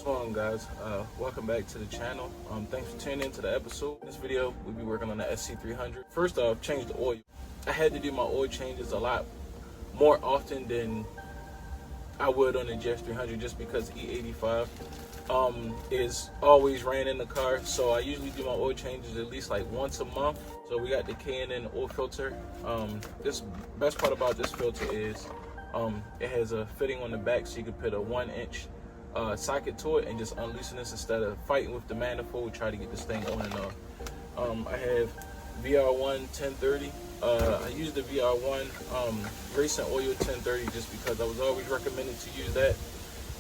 What's going on, guys? Welcome back to the channel. Thanks for tuning into the episode. In this video, we'll be working on the Sc300. First off, change the oil. I had to do my oil changes a lot more often than I would on the GS300 just because E85 is always ran in the car. So I usually do my oil changes at least like once a month. So we got the K&N oil filter. This best part about this filter is it has a fitting on the back, so you can put a 1-inch socket to it and just unloosen this instead of fighting with the manifold, try to get this thing on and off. I have VR1 1030. I use the VR1 Racing Oil 1030 just because I was always recommended to use that,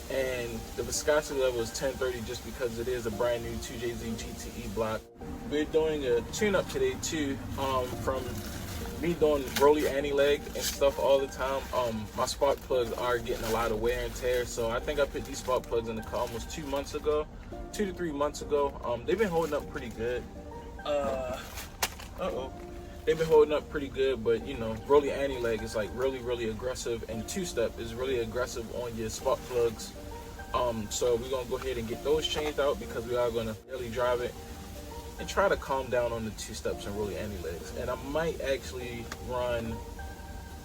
and the viscosity level is 1030 just because it is a brand new 2JZ GTE block. We're doing a tune-up today too. From me doing rolly anti-leg and stuff all the time, my spark plugs are getting a lot of wear and tear. So I think I put these spark plugs in the car almost 2 to 3 months ago. They've been holding up pretty good. They've been holding up pretty good, but you know, rolly anti-leg is like really aggressive, and two-step is really aggressive on your spark plugs. So we're gonna go ahead and get those changed out because we are gonna really drive it and try to calm down on the two-steps and rolly anti-legs. And I might actually run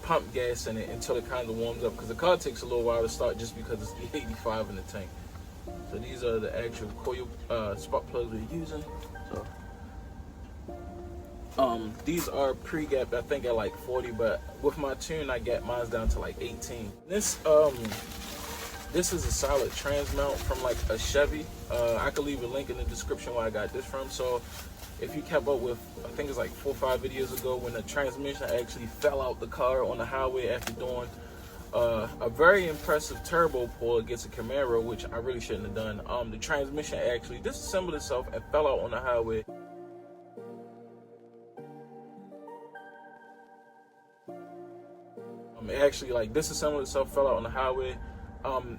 pump gas in it until it kind of warms up, because the car takes a little while to start just because it's E85 in the tank. So these are the actual coil spark plugs we're using. So these are pre-gapped, I think at like 40, but with my tune I got mine down to like 18. This is a solid trans mount from like a Chevy. I could leave a link in the description where I got this from. So if you kept up with, I think it's like 4 or 5 videos ago when the transmission actually fell out the car on the highway after doing a very impressive turbo pull against a Camaro, which I really shouldn't have done. The transmission actually disassembled itself and fell out on the highway. It actually like disassembled itself, fell out on the highway.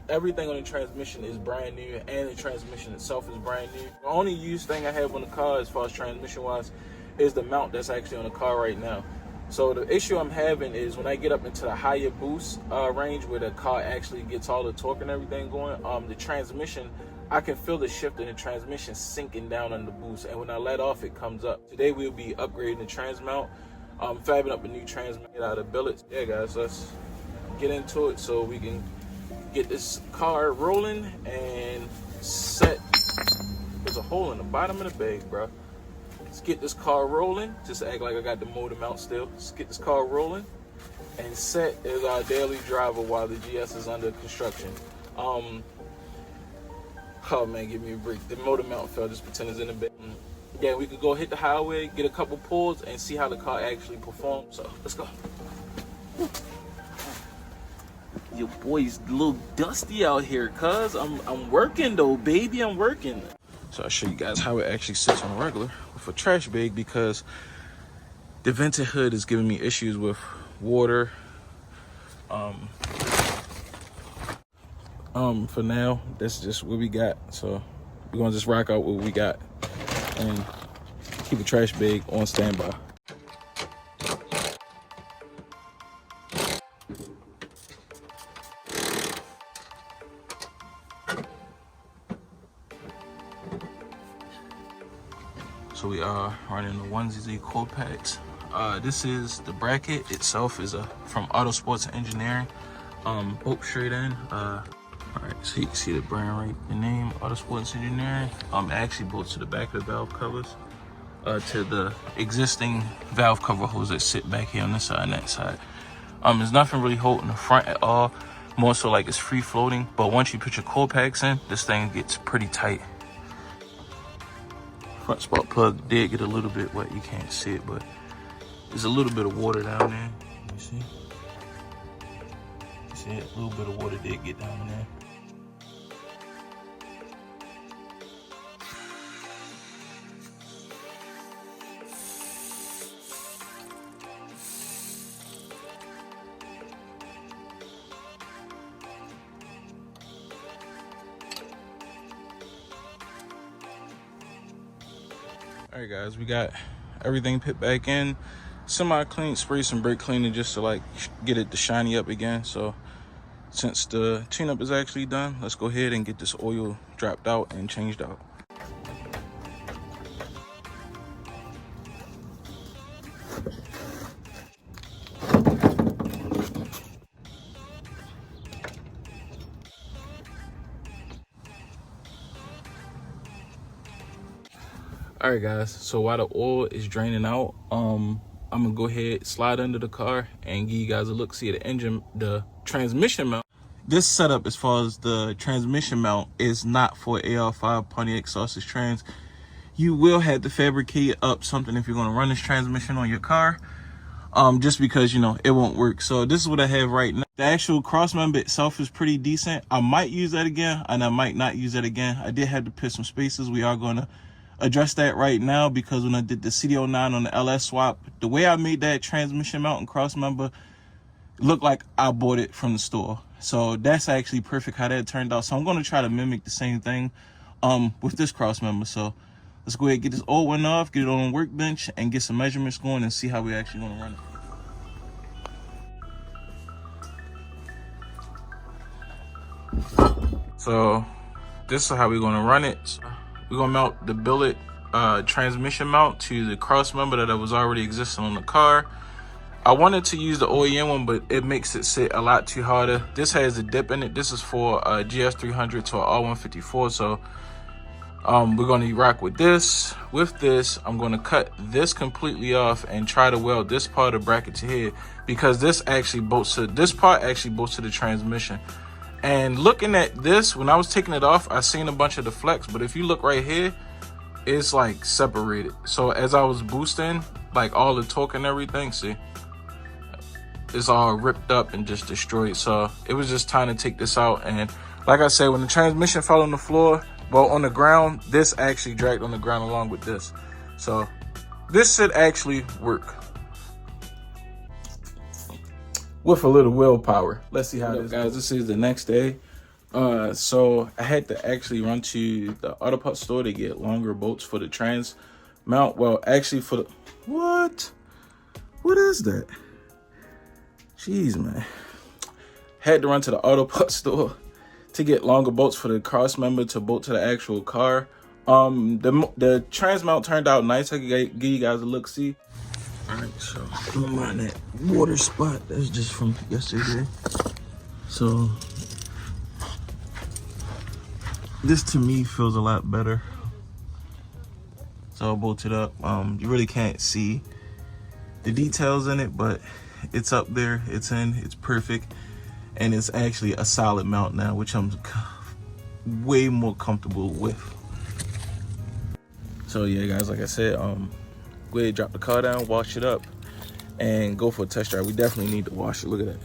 Everything on the transmission is brand new, and the transmission itself is brand new. The only used thing I have on the car as far as transmission wise is the mount that's actually on the car right now. So the issue I'm having is when I get up into the higher boost range where the car actually gets all the torque and everything going, the transmission, I can feel the shift in the transmission sinking down on the boost, and when I let off it comes up. Today we'll be upgrading the trans mount, fabbing up a new transmission out of billets. Yeah guys, let's get into it so we can get this car rolling and set. There's a hole in the bottom of the bag, bro. Let's get this car rolling. Just act like I got the motor mount still. Let's get this car rolling and set as our daily driver while the GS is under construction. Oh man, give me a break. The motor mount fell. Just pretend it's in the bag. Yeah, we could go hit the highway, get a couple pulls, and see how the car actually performs. So let's go. Your boy's a little dusty out here, cuz I'm working though, baby, I'm working. So I'll show you guys how it actually sits on a regular with a trash bag, because the vented hood is giving me issues with water. For now, that's just what we got. So we're gonna just rock out what we got and keep the trash bag on standby. So we are running the 1ZZ coil packs. This is the bracket itself is from Auto Sports Engineering. Bolt straight in. All right, so you can see the brand right, the name Auto Sports Engineering. It actually bolts to the back of the valve covers, to the existing valve cover holes that sit back here on this side and that side. There's nothing really holding the front at all. More so like it's free floating. But once you put your coil packs in, this thing gets pretty tight. Front spark plug did get a little bit wet, you can't see it, but there's a little bit of water down there. You see? You see it? A little bit of water did get down there. All right guys, we got everything put back in, semi clean, spray some brake cleaner just to like get it to shiny up again. So since the tune-up is actually done, let's go ahead and get this oil dropped out and changed out. All right, guys, so while the oil is draining out, I'm gonna go ahead, slide under the car and give you guys a look, see the engine, the transmission mount. This setup, as far as the transmission mount, is not for AR5 Pontiac Sausage Trans. You will have to fabricate up something if you're gonna run this transmission on your car, just because, you know, it won't work. So this is what I have right now. The actual cross member itself is pretty decent. I might use that again, and I might not use that again. I did have to put some spaces. We are gonna address that right now, because when I did the CD09 on the LS swap, the way I made that transmission mount and cross member looked like I bought it from the store. So that's actually perfect how that turned out. So I'm going to try to mimic the same thing with this cross member. So let's go ahead and get this old one off, get it on the workbench, and get some measurements going and see how we actually want to run it. So this is how we're going to run it. We're gonna mount the billet transmission mount to the cross member that was already existing on the car. I wanted to use the OEM one, but it makes it sit a lot too harder. This has a dip in it. This is for a GS300 to an R154. So we're gonna rock with this. With this, I'm gonna cut this completely off and try to weld this part of the bracket to here, because this actually bolts to the transmission. And looking at this, when I was taking it off, I seen a bunch of the flex, but if you look right here, it's like separated. So as I was boosting, like all the torque and everything, see, it's all ripped up and just destroyed. So it was just time to take this out. And like I said, when the transmission fell on the floor, well, on the ground, this actually dragged on the ground along with this. So this should actually work with a little willpower. Let's see how this guys. This is the next day. So I had to actually run to the auto parts store to get longer bolts for the trans mount. Well, actually for the what is that? Jeez, man. Had to run to the auto parts store to get longer bolts for the cross member to bolt to the actual car. The trans mount turned out nice. I can give you guys a look. See. All right, so I'm on that water spot that's just from yesterday. So this to me feels a lot better. So I'll bolt it up. You really can't see the details in it, but it's up there, it's perfect, and it's actually a solid mount now, which I'm way more comfortable with. So yeah, guys, like I said, go ahead, drop the car down, wash it up, and go for a test drive. We definitely need to wash it. Look at that.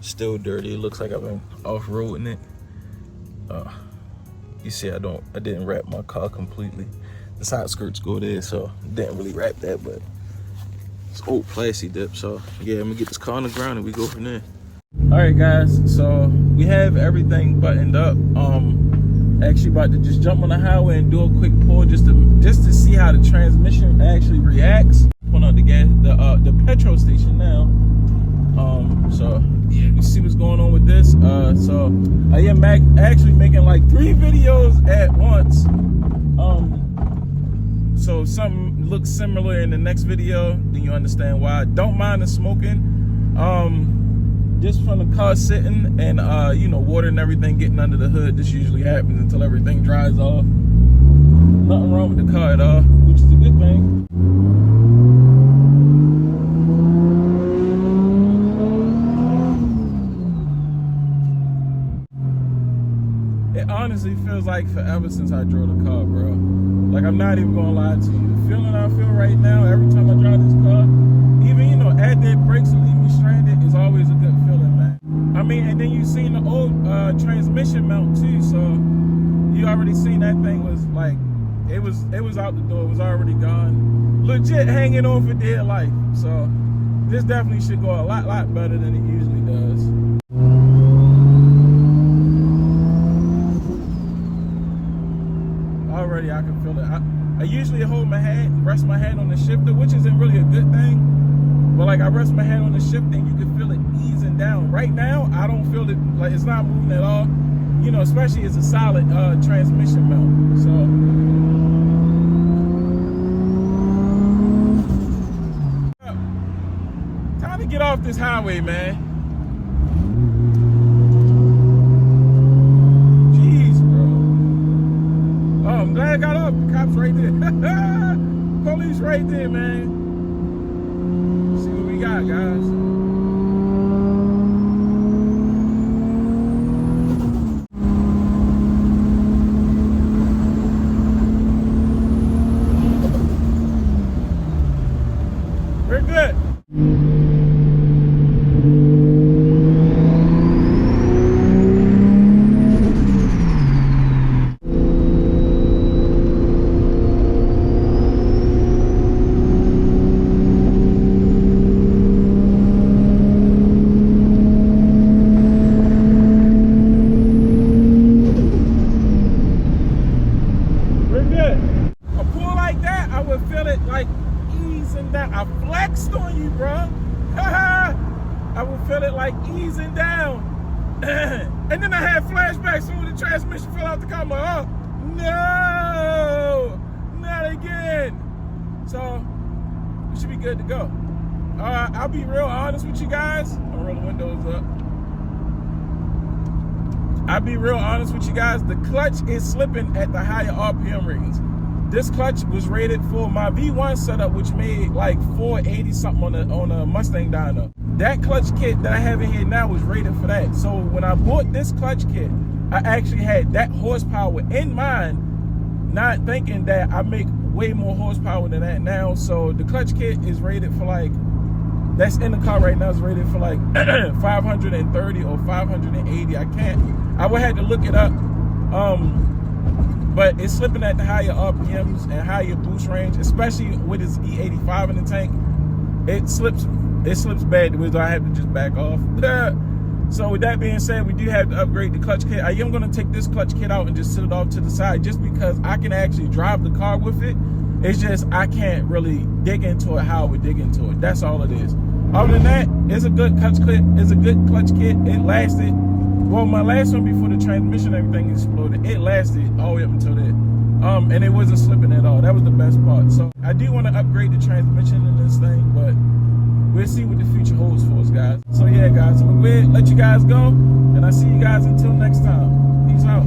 Still dirty. It looks like I've been off-roading it. You see, I didn't wrap my car completely. The side skirts go there, so didn't really wrap that, but it's old plastic dip. So yeah, I'm gonna get this car on the ground and we go from there. All right, guys, so we have everything buttoned up. Actually about to just jump on the highway and do a quick pull just to see how the transmission actually reacts. Pulling out the petrol station now. So yeah, we see what's going on with this. So I am actually making like 3 videos at once. So something looks similar in the next video, then you understand why. Don't mind the smoking. Just from the car sitting and you know, water and everything getting under the hood. This usually happens until everything dries off. Nothing wrong with the car at all, which is a good thing. It honestly feels like forever since I drove the car, bro. Like, I'm not even gonna lie to you. The feeling I feel right now every time I drive this car, even, you know, after it breaks and leave me stranded, is always a good feeling, man. I mean, and then you seen the old transmission mount too, so you already seen that thing was like, it was out the door, it was already gone. Legit hanging on for dear life. So this definitely should go a lot better than it usually does. Already I can feel it. I usually hold my hand, rest my hand on the shifter, which isn't really a good thing. But like I rest my hand on the shift and you can feel it easing down. Right now, I don't feel it, like it's not moving at all. You know, especially as a solid transmission mount. So time to get off this highway, man. Jeez, bro. Oh, I'm glad I got off. The cops right there. Police right there, man. See what we got, guys. We're good. A pull like that, I would feel it like easing down. I flexed on you, bro. I would feel it like easing down. And then I had flashbacks when the transmission fell out the car. I'm like, oh, no, not again. So, we should be good to go. I'll be real honest with you guys. I'll roll the windows up. I'll be real honest with you guys. The clutch is slipping at the higher RPM ratings. This clutch was rated for my V1 setup, which made like 480 something on a Mustang dyno. That clutch kit that I have in here now was rated for that. So when I bought this clutch kit, I actually had that horsepower in mind, not thinking that I make way more horsepower than that now. So the clutch kit is rated for like, that's in the car right now, is rated for like 530 or 580. I would have to look it up. But it's slipping at the higher RPMs and higher boost range, especially with its E85 in the tank. It slips bad, which I have to just back off. So with that being said, we do have to upgrade the clutch kit. I am gonna take this clutch kit out and just sit it off to the side, just because I can actually drive the car with it. It's just, I can't really dig into it how I would dig into it. That's all it is. Other than that, it's a good clutch kit. It's a good clutch kit. It lasted. Well, my last one before the transmission and everything exploded, it lasted all the way up until that. And it wasn't slipping at all. That was the best part. So I do want to upgrade the transmission in this thing, but we'll see what the future holds for us, guys. So yeah, guys, I'm gonna let you guys go, and I'll see you guys until next time. Peace out.